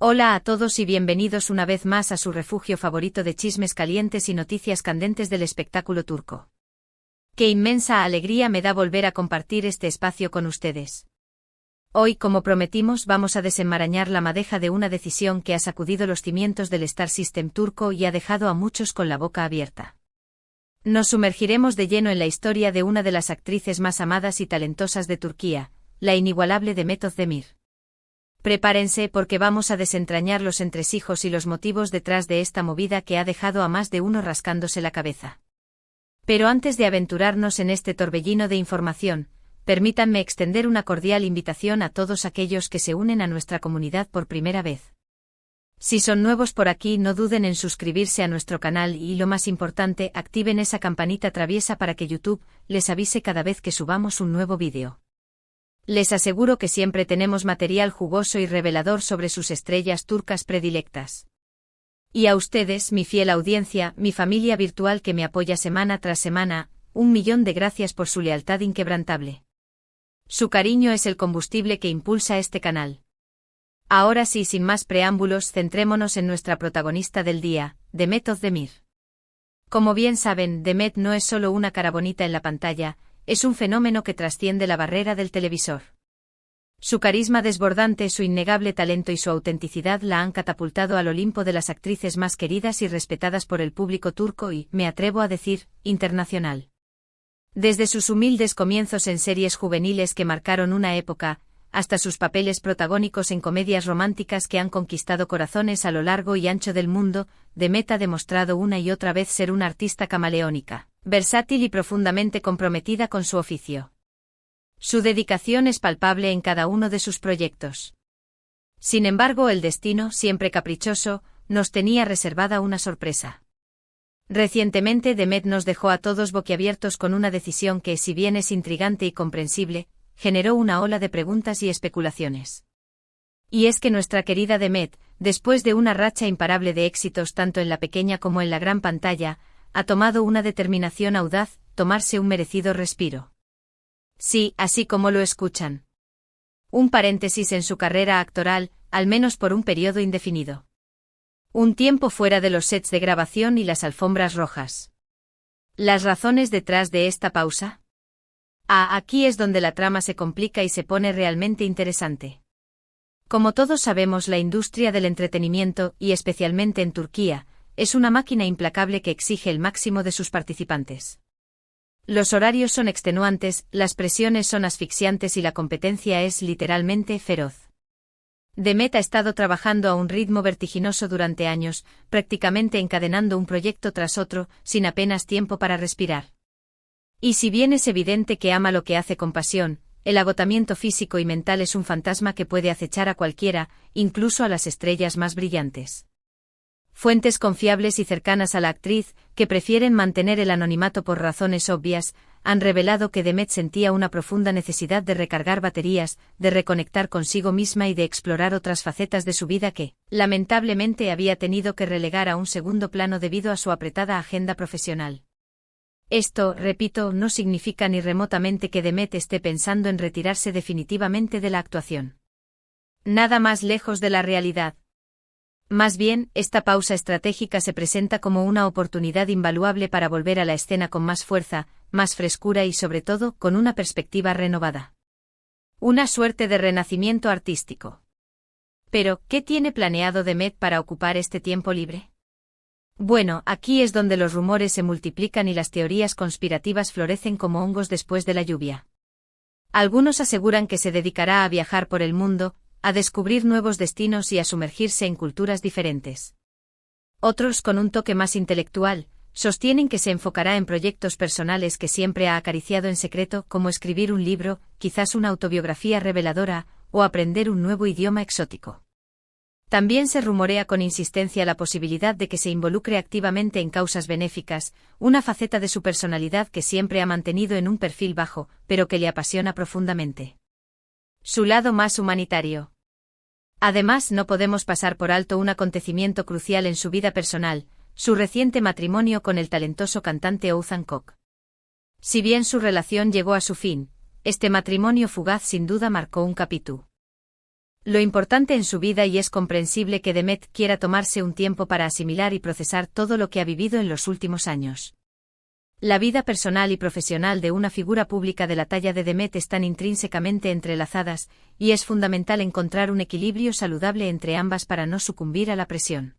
Hola a todos y bienvenidos una vez más a su refugio favorito de chismes calientes y noticias candentes del espectáculo turco. Qué inmensa alegría me da volver a compartir este espacio con ustedes. Hoy, como prometimos, vamos a desenmarañar la madeja de una decisión que ha sacudido los cimientos del Star System turco y ha dejado a muchos con la boca abierta. Nos sumergiremos de lleno en la historia de una de las actrices más amadas y talentosas de Turquía, la inigualable Demet Özdemir. Prepárense porque vamos a desentrañar los entresijos y los motivos detrás de esta movida que ha dejado a más de uno rascándose la cabeza. Pero antes de aventurarnos en este torbellino de información, permítanme extender una cordial invitación a todos aquellos que se unen a nuestra comunidad por primera vez. Si son nuevos por aquí, no duden en suscribirse a nuestro canal y, lo más importante, activen esa campanita traviesa para que YouTube les avise cada vez que subamos un nuevo vídeo. Les aseguro que siempre tenemos material jugoso y revelador sobre sus estrellas turcas predilectas. Y a ustedes, mi fiel audiencia, mi familia virtual que me apoya semana tras semana, 1.000.000 de gracias por su lealtad inquebrantable. Su cariño es el combustible que impulsa este canal. Ahora sí, sin más preámbulos, centrémonos en nuestra protagonista del día, Demet Özdemir. Como bien saben, Demet no es solo una cara bonita en la pantalla, es un fenómeno que trasciende la barrera del televisor. Su carisma desbordante, su innegable talento y su autenticidad la han catapultado al Olimpo de las actrices más queridas y respetadas por el público turco y, me atrevo a decir, internacional. Desde sus humildes comienzos en series juveniles que marcaron una época, hasta sus papeles protagónicos en comedias románticas que han conquistado corazones a lo largo y ancho del mundo, Demet ha demostrado una y otra vez ser una artista camaleónica, versátil y profundamente comprometida con su oficio. Su dedicación es palpable en cada uno de sus proyectos. Sin embargo, el destino, siempre caprichoso, nos tenía reservada una sorpresa. Recientemente Demet nos dejó a todos boquiabiertos con una decisión que, si bien es intrigante y comprensible, generó una ola de preguntas y especulaciones. Y es que nuestra querida Demet, después de una racha imparable de éxitos tanto en la pequeña como en la gran pantalla, ha tomado una determinación audaz: tomarse un merecido respiro. Sí, así como lo escuchan. Un paréntesis en su carrera actoral, al menos por un periodo indefinido. Un tiempo fuera de los sets de grabación y las alfombras rojas. ¿Las razones detrás de esta pausa? Aquí es donde la trama se complica y se pone realmente interesante. Como todos sabemos, la industria del entretenimiento, y especialmente en Turquía, es una máquina implacable que exige el máximo de sus participantes. Los horarios son extenuantes, las presiones son asfixiantes y la competencia es literalmente feroz. Demet ha estado trabajando a un ritmo vertiginoso durante años, prácticamente encadenando un proyecto tras otro, sin apenas tiempo para respirar. Y si bien es evidente que ama lo que hace con pasión, el agotamiento físico y mental es un fantasma que puede acechar a cualquiera, incluso a las estrellas más brillantes. Fuentes confiables y cercanas a la actriz, que prefieren mantener el anonimato por razones obvias, han revelado que Demet sentía una profunda necesidad de recargar baterías, de reconectar consigo misma y de explorar otras facetas de su vida que, lamentablemente, había tenido que relegar a un segundo plano debido a su apretada agenda profesional. Esto, repito, no significa ni remotamente que Demet esté pensando en retirarse definitivamente de la actuación. Nada más lejos de la realidad. Más bien, esta pausa estratégica se presenta como una oportunidad invaluable para volver a la escena con más fuerza, más frescura y, sobre todo, con una perspectiva renovada. Una suerte de renacimiento artístico. Pero, ¿qué tiene planeado Demet para ocupar este tiempo libre? Bueno, aquí es donde los rumores se multiplican y las teorías conspirativas florecen como hongos después de la lluvia. Algunos aseguran que se dedicará a viajar por el mundo, a descubrir nuevos destinos y a sumergirse en culturas diferentes. Otros, con un toque más intelectual, sostienen que se enfocará en proyectos personales que siempre ha acariciado en secreto, como escribir un libro, quizás una autobiografía reveladora, o aprender un nuevo idioma exótico. También se rumorea con insistencia la posibilidad de que se involucre activamente en causas benéficas, una faceta de su personalidad que siempre ha mantenido en un perfil bajo, pero que le apasiona profundamente. Su lado más humanitario. Además, no podemos pasar por alto un acontecimiento crucial en su vida personal: su reciente matrimonio con el talentoso cantante Oğuzhan Koç. Si bien su relación llegó a su fin, este matrimonio fugaz sin duda marcó un capítulo. lo importante en su vida y es comprensible que Demet quiera tomarse un tiempo para asimilar y procesar todo lo que ha vivido en los últimos años. La vida personal y profesional de una figura pública de la talla de Demet están intrínsecamente entrelazadas, y es fundamental encontrar un equilibrio saludable entre ambas para no sucumbir a la presión.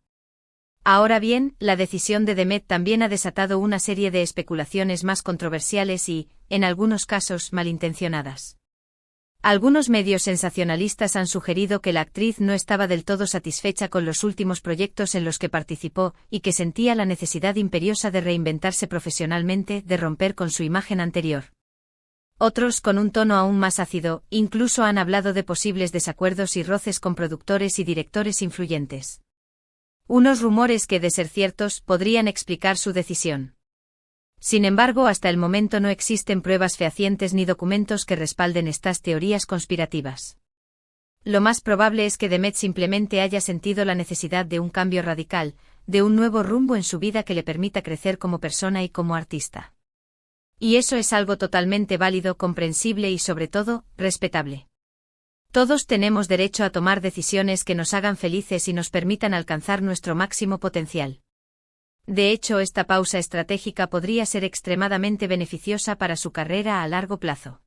Ahora bien, la decisión de Demet también ha desatado una serie de especulaciones más controversiales y, en algunos casos, malintencionadas. Algunos medios sensacionalistas han sugerido que la actriz no estaba del todo satisfecha con los últimos proyectos en los que participó y que sentía la necesidad imperiosa de reinventarse profesionalmente, de romper con su imagen anterior. Otros, con un tono aún más ácido, incluso han hablado de posibles desacuerdos y roces con productores y directores influyentes. Unos rumores que, de ser ciertos, podrían explicar su decisión. Sin embargo, hasta el momento no existen pruebas fehacientes ni documentos que respalden estas teorías conspirativas. Lo más probable es que Demet simplemente haya sentido la necesidad de un cambio radical, de un nuevo rumbo en su vida que le permita crecer como persona y como artista. Y eso es algo totalmente válido, comprensible y, sobre todo, respetable. Todos tenemos derecho a tomar decisiones que nos hagan felices y nos permitan alcanzar nuestro máximo potencial. De hecho, esta pausa estratégica podría ser extremadamente beneficiosa para su carrera a largo plazo.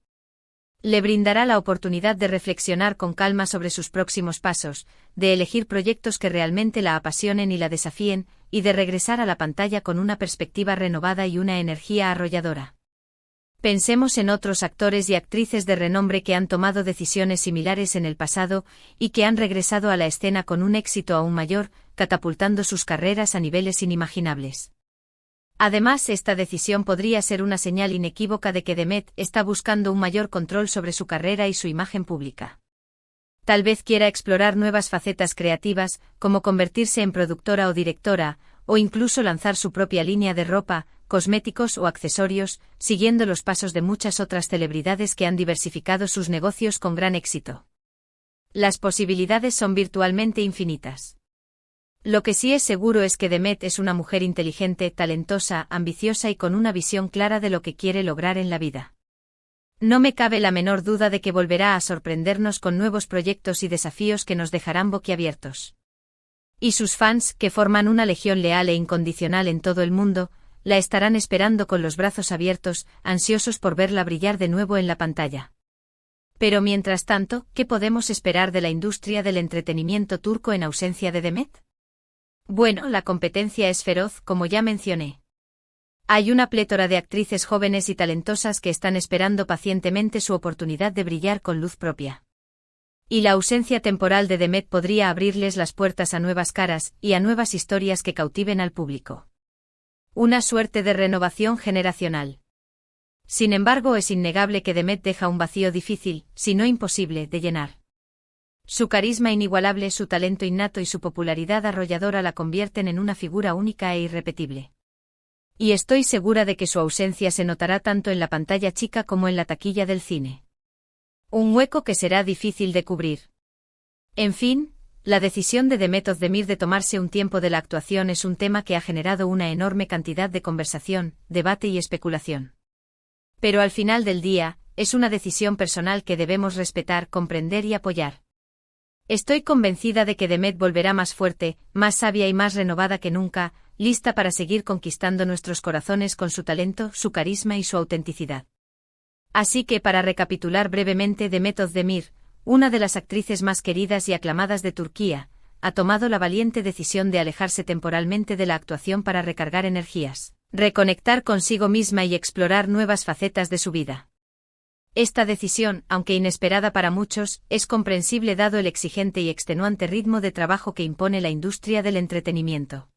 Le brindará la oportunidad de reflexionar con calma sobre sus próximos pasos, de elegir proyectos que realmente la apasionen y la desafíen, y de regresar a la pantalla con una perspectiva renovada y una energía arrolladora. Pensemos en otros actores y actrices de renombre que han tomado decisiones similares en el pasado y que han regresado a la escena con un éxito aún mayor, catapultando sus carreras a niveles inimaginables. Además, esta decisión podría ser una señal inequívoca de que Demet está buscando un mayor control sobre su carrera y su imagen pública. Tal vez quiera explorar nuevas facetas creativas, como convertirse en productora o directora, o incluso lanzar su propia línea de ropa, cosméticos o accesorios, siguiendo los pasos de muchas otras celebridades que han diversificado sus negocios con gran éxito. Las posibilidades son virtualmente infinitas. Lo que sí es seguro es que Demet es una mujer inteligente, talentosa, ambiciosa y con una visión clara de lo que quiere lograr en la vida. No me cabe la menor duda de que volverá a sorprendernos con nuevos proyectos y desafíos que nos dejarán boquiabiertos. Y sus fans, que forman una legión leal e incondicional en todo el mundo, la estarán esperando con los brazos abiertos, ansiosos por verla brillar de nuevo en la pantalla. Pero mientras tanto, ¿qué podemos esperar de la industria del entretenimiento turco en ausencia de Demet? Bueno, la competencia es feroz, como ya mencioné. Hay una plétora de actrices jóvenes y talentosas que están esperando pacientemente su oportunidad de brillar con luz propia. Y la ausencia temporal de Demet podría abrirles las puertas a nuevas caras y a nuevas historias que cautiven al público. Una suerte de renovación generacional. Sin embargo, es innegable que Demet deja un vacío difícil, si no imposible, de llenar. Su carisma inigualable, su talento innato y su popularidad arrolladora la convierten en una figura única e irrepetible. Y estoy segura de que su ausencia se notará tanto en la pantalla chica como en la taquilla del cine. Un hueco que será difícil de cubrir. En fin, la decisión de Demet Özdemir de tomarse un tiempo de la actuación es un tema que ha generado una enorme cantidad de conversación, debate y especulación. Pero al final del día, es una decisión personal que debemos respetar, comprender y apoyar. Estoy convencida de que Demet volverá más fuerte, más sabia y más renovada que nunca, lista para seguir conquistando nuestros corazones con su talento, su carisma y su autenticidad. Así que, para recapitular brevemente, Demet Özdemir, una de las actrices más queridas y aclamadas de Turquía, ha tomado la valiente decisión de alejarse temporalmente de la actuación para recargar energías, reconectar consigo misma y explorar nuevas facetas de su vida. Esta decisión, aunque inesperada para muchos, es comprensible dado el exigente y extenuante ritmo de trabajo que impone la industria del entretenimiento.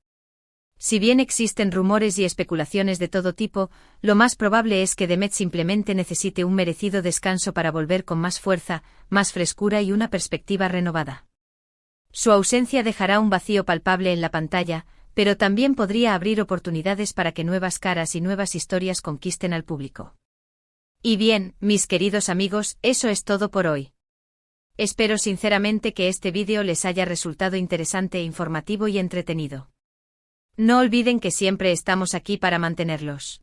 Si bien existen rumores y especulaciones de todo tipo, lo más probable es que Demet simplemente necesite un merecido descanso para volver con más fuerza, más frescura y una perspectiva renovada. Su ausencia dejará un vacío palpable en la pantalla, pero también podría abrir oportunidades para que nuevas caras y nuevas historias conquisten al público. Y bien, mis queridos amigos, eso es todo por hoy. Espero sinceramente que este vídeo les haya resultado interesante, informativo y entretenido. No olviden que siempre estamos aquí para mantenerlos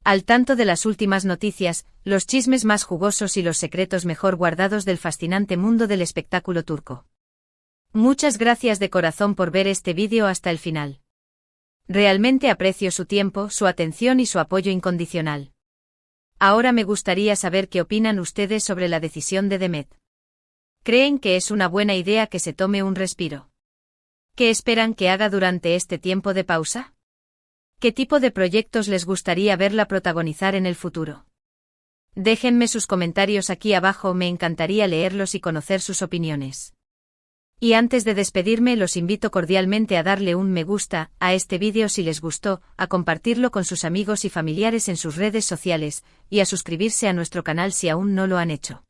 Al tanto de las últimas noticias, los chismes más jugosos y los secretos mejor guardados del fascinante mundo del espectáculo turco. Muchas gracias de corazón por ver este vídeo hasta el final. Realmente aprecio su tiempo, su atención y su apoyo incondicional. Ahora me gustaría saber qué opinan ustedes sobre la decisión de Demet. ¿Creen que es una buena idea que se tome un respiro? ¿Qué esperan que haga durante este tiempo de pausa? ¿Qué tipo de proyectos les gustaría verla protagonizar en el futuro? Déjenme sus comentarios aquí abajo, me encantaría leerlos y conocer sus opiniones. Y antes de despedirme los invito cordialmente a darle un me gusta a este vídeo si les gustó, a compartirlo con sus amigos y familiares en sus redes sociales, y a suscribirse a nuestro canal si aún no lo han hecho.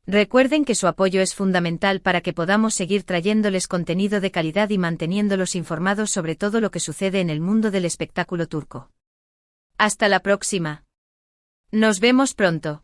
Recuerden que su apoyo es fundamental para que podamos seguir trayéndoles contenido de calidad y manteniéndolos informados sobre todo lo que sucede en el mundo del espectáculo turco. Hasta la próxima. Nos vemos pronto.